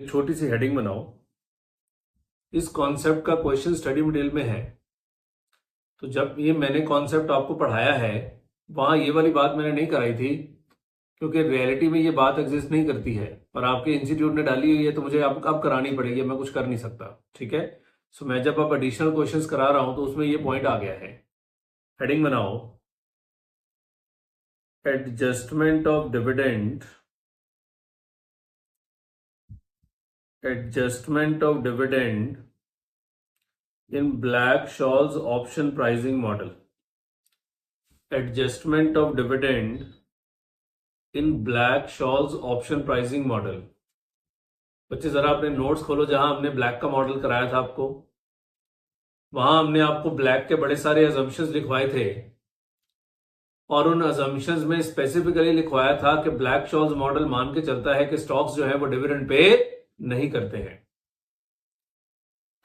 छोटी सी हेडिंग बनाओ। इस कॉन्सेप्ट का क्वेश्चन स्टडी मटेरियल में है। तो जब ये मैंने कॉन्सेप्ट आपको पढ़ाया है, वहां ये वाली बात मैंने नहीं कराई थी, क्योंकि रियलिटी में ये बात एग्जिस्ट नहीं करती है, पर आपके इंस्टीट्यूट ने डाली हुई है, तो मुझे अब करानी पड़ेगी। मैं कुछ कर नहीं सकता, ठीक है। सो मैं जब अब एडिशनल क्वेश्चंस करा रहा हूं तो उसमें ये पॉइंट आ गया है। हेडिंग बनाओ, adjustment of dividend, adjustment of dividend in Black-Scholes option pricing model. Adjustment of dividend in Black-Scholes option pricing model. बच्चे जरा अपने नोट्स खोलो जहां हमने ब्लैक का मॉडल कराया था आपको। वहां हमने आपको ब्लैक के बड़े सारे अजम्पशंस लिखवाए थे और उन अजम्पशंस में स्पेसिफिकली लिखवाया था कि ब्लैक-शॉल्स मॉडल मान के चलता है कि स्टॉक्स जो है वो डिविडेंड पे नहीं करते हैं।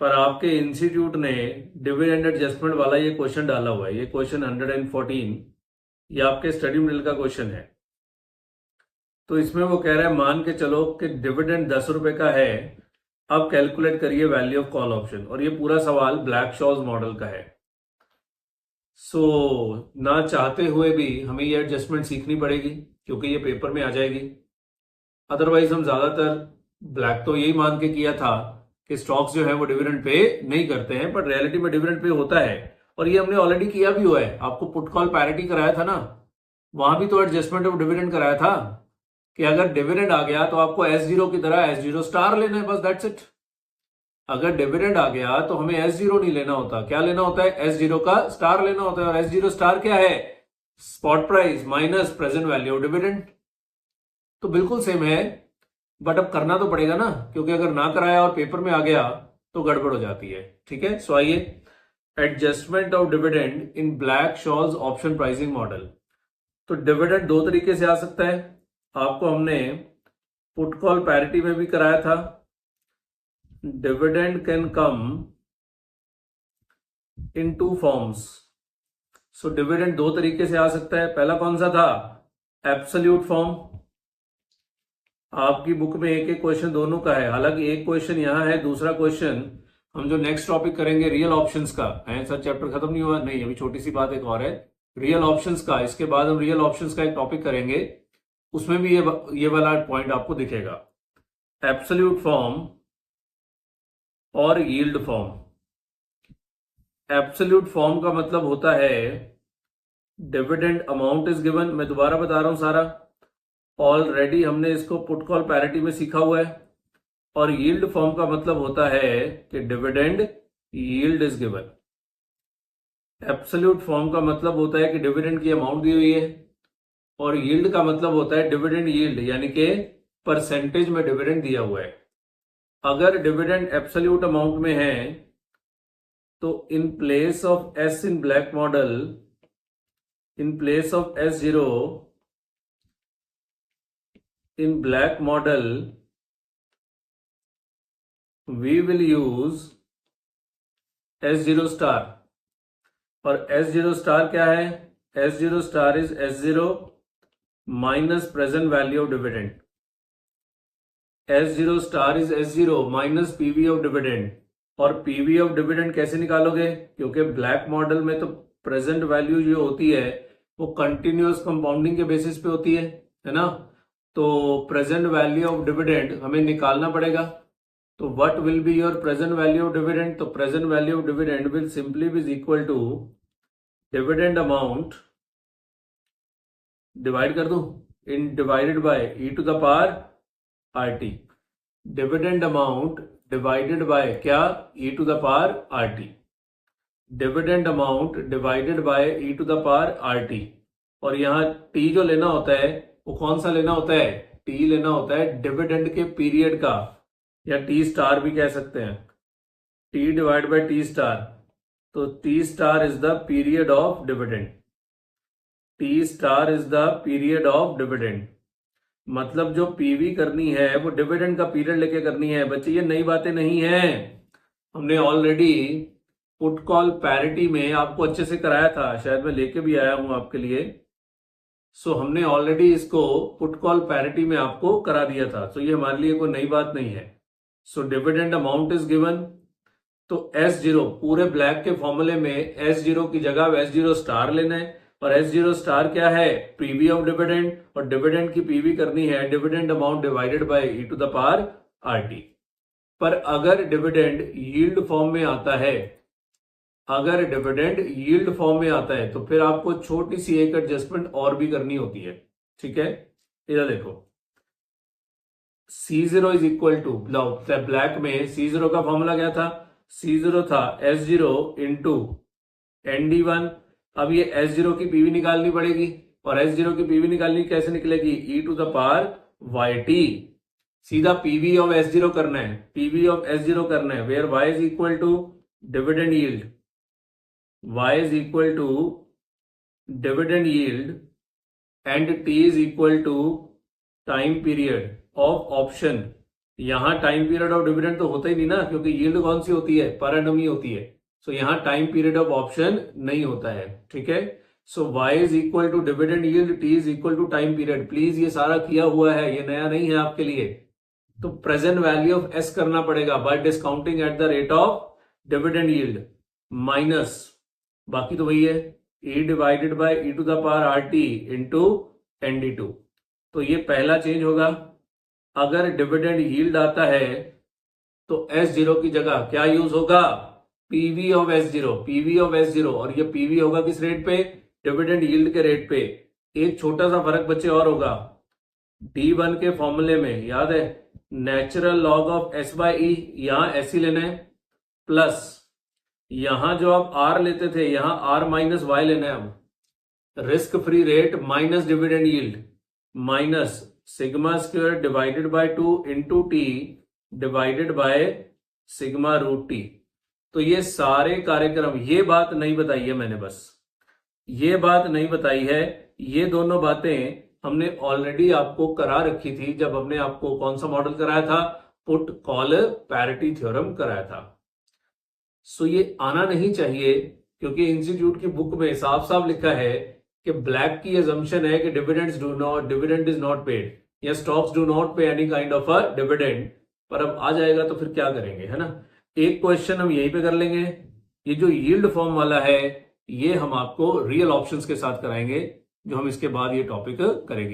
पर आपके इंस्टीट्यूट ने डिविडेंड एडजस्टमेंट वाला ये क्वेश्चन डाला हुआ है। ये क्वेश्चन 114 ये आपके स्टडी मटेरियल का क्वेश्चन है। तो इसमें वो कह रहा है मान के चलो कि डिविडेंड 10 रुपए का है, अब कैलकुलेट करिए वैल्यू ऑफ कॉल ऑप्शन। और ये पूरा सवाल ब्लैक-शॉल्स मॉडल का है। सो ना चाहते हुए भी हमें ये एडजस्टमेंट सीखनी पड़ेगी, क्योंकि ये पेपर में आ जाएगी। अदरवाइज हम ज्यादातर ब्लैक तो यही मान के किया था कि स्टॉक्स जो है वो डिविडेंड पे नहीं करते हैं, पर रियलिटी में डिविडेंड पे होता है। और ये हमने ऑलरेडी किया भी हुआ है। आपको पुट कॉल पैरिटी कराया था ना, वहां भी तो एडजस्टमेंट ऑफ डिविडेंड कराया था कि अगर डिविडेंड आ गया तो आपको S0 की तरह S0 स्टार लेना है, बस दैट्स इट। अगर डिविडेंड आ गया तो हमें S0 नहीं लेना होता। क्या लेना होता है? S0 का स्टार लेना होता है। और S0 स्टार क्या है? Spot price minus present value of dividend. तो बिल्कुल सेम है, बट अब करना तो पड़ेगा ना, क्योंकि अगर ना कराया और पेपर में आ गया तो गड़बड़ हो जाती है, ठीक है। सो आइए, adjustment of dividend in black-shawls option pricing model. तो डिविडेंड दो तरीके से आ सकता है। आपको हमने पुट कॉल पैरिटी में भी कराया था। Dividend can come in two forms. So dividend दो तरीके से आ सकता है। पहला कौन सा था? Absolute form. आपकी बुक में एक एक क्वेश्चन दोनों का है। हालांकि एक क्वेश्चन यहां है, दूसरा क्वेश्चन हम जो नेक्स्ट टॉपिक करेंगे रियल ऑप्शंस का है। सर चैप्टर खत्म नहीं हुआ? नहीं, अभी छोटी सी बात एक और है रियल ऑप्शंस का। इसके बाद हम रियल ऑप्शंस का एक टॉपिक करेंगे, उसमें भी ये वाला पॉइंट आपको दिखेगा। एब्सोल्यूट फॉर्म और यील्ड फॉर्म। एब्सोल्यूट फॉर्म का मतलब होता है डिविडेंड अमाउंट इज गिवन। मैं दोबारा बता रहा हूं सारा, ऑलरेडी हमने इसको पुट कॉल पैरिटी में सीखा हुआ है। और यील्ड फॉर्म का मतलब होता है कि dividend yield is given. Absolute form का मतलब होता है कि डिविडेंड की अमाउंट दी हुई है, और यील्ड का मतलब होता है डिविडेंड यील्ड, यानी कि परसेंटेज में डिविडेंड दिया हुआ है। अगर डिविडेंड एब्सोल्यूट अमाउंट में है तो in place of S in black model, in place of S0 in black model we will use S0 star। और S0 स्टार क्या है? S0 star is S0 minus present value of dividend. S0 star is S0 minus PV of dividend. और PV of dividend कैसे निकालोगे? क्योंकि black model में तो present value जो होती है वो कंटिन्यूअस कंपाउंडिंग के बेसिस पे होती है ना। तो प्रेजेंट वैल्यू ऑफ डिविडेंड हमें निकालना पड़ेगा। तो what will be your present value of dividend? तो present value of dividend will simply be equal to dividend amount, divide कर दूं, इन divided by e to the power RT। Dividend amount divided by क्या? e to the power RT। Dividend amount divided by e to the power RT। और यहां t जो लेना होता है वो कौन सा लेना होता है? t लेना होता है डिविडेंड के पीरियड का, या t स्टार भी कह सकते हैं। t divide by t star, तो t star is the period of dividend. t star is the period of dividend. मतलब जो पीवी करनी है वो डिविडेंड का पीरियड लेके करनी है। बच्चे ये नई बातें नहीं है, हमने ऑलरेडी पुट कॉल पैरिटी में आपको अच्छे से कराया था। शायद मैं लेके भी आया हूं आपके लिए। सो हमने ऑलरेडी इसको पुट कॉल पैरिटी में आपको करा दिया था। तो ये हमारे लिए कोई नई बात नहीं है। So dividend amount is given. तो S0 पूरे ब्लैक के फॉर्मूले में S0 की जगह S0 स्टार लेना है, और S0 स्टार क्या है, पीवी ऑफ डिविडेंड, और डिविडेंड की पीवी करनी है dividend amount divided by e to the power RT। पर अगर डिविडेंड यील्ड फॉर्म में आता है, अगर डिविडेंड यील्ड फॉर्म में आता है तो फिर आपको छोटी सी एक एडजस्टमेंट और भी करनी होती है। ठीक है, इधर देखो, C0 is equal to, black में C0 का फॉर्मूला क्या था, C0 था S0 इंटू ND1। अब ये S0 की पीवी निकालनी पड़ेगी, और S0 की पीवी निकालनी कैसे निकलेगी, e to the power YT। सीधा पीवी ऑफ S0 करना है, पीवी ऑफ S0 करना है, where Y is equal to dividend yield, Y is equal to dividend yield and T is equal to time period of option. यहां time period of dividend तो होता ही नहीं ना, क्योंकि यील्ड कौन सी होती है, पर एनम ही होती है। सो यहां टाइम पीरियड ऑफ ऑप्शन नहीं होता है। ठीक है, so y is equal to dividend yield, t is equal to time period. Please ये सारा किया हुआ है, ये नया नहीं है आपके लिए। तो प्रेजेंट वैल्यू ऑफ s करना पड़ेगा by discounting at the rate of dividend yield, minus बाकी तो वही है e divided by e to the power RT into ND2। तो ये पहला चेंज होगा। अगर डिविडेंड यील्ड आता है तो S0 की जगह क्या यूज होगा, PV of S0, PV of S0, और ये पीवी होगा किस रेट पे, डिविडेंड यील्ड के रेट पे। एक छोटा सा फर्क बच्चे और होगा, D1 के फॉर्मूले में याद है natural log of S by e, यहां S ही लेना है, प्लस यहां जो आप R लेते थे यहां R माइनस Y लेना है। अब risk free rate minus dividend yield minus sigma square divided by 2 into T divided by sigma root T. तो ये सारे कार्यक्रम, ये बात नहीं बताई है मैंने, बस ये बात नहीं बताई है, ये दोनों बातें हमने ऑलरेडी आपको करा रखी थी जब हमने आपको कौन सा मॉडल कराया था, पुट कॉल पैरिटी थ्योरम कराया था। सो ये आना नहीं चाहिए, क्योंकि इंस्टीट्यूट की बुक में साफ साफ लिखा है कि ब्लैक की अजम्पशन है कि डिविडेंड इज नॉट पेड, या स्टॉक्स डू नॉट पे any kind of a dividend. पर अब आ जाएगा तो फिर क्या करेंगे, है ना। एक क्वेश्चन हम यहीं पे कर लेंगे, ये जो यील्ड फॉर्म वाला है ये हम आपको रियल ऑप्शंस के साथ कराएंगे, जो हम इसके बाद ये टॉपिक करेंगे।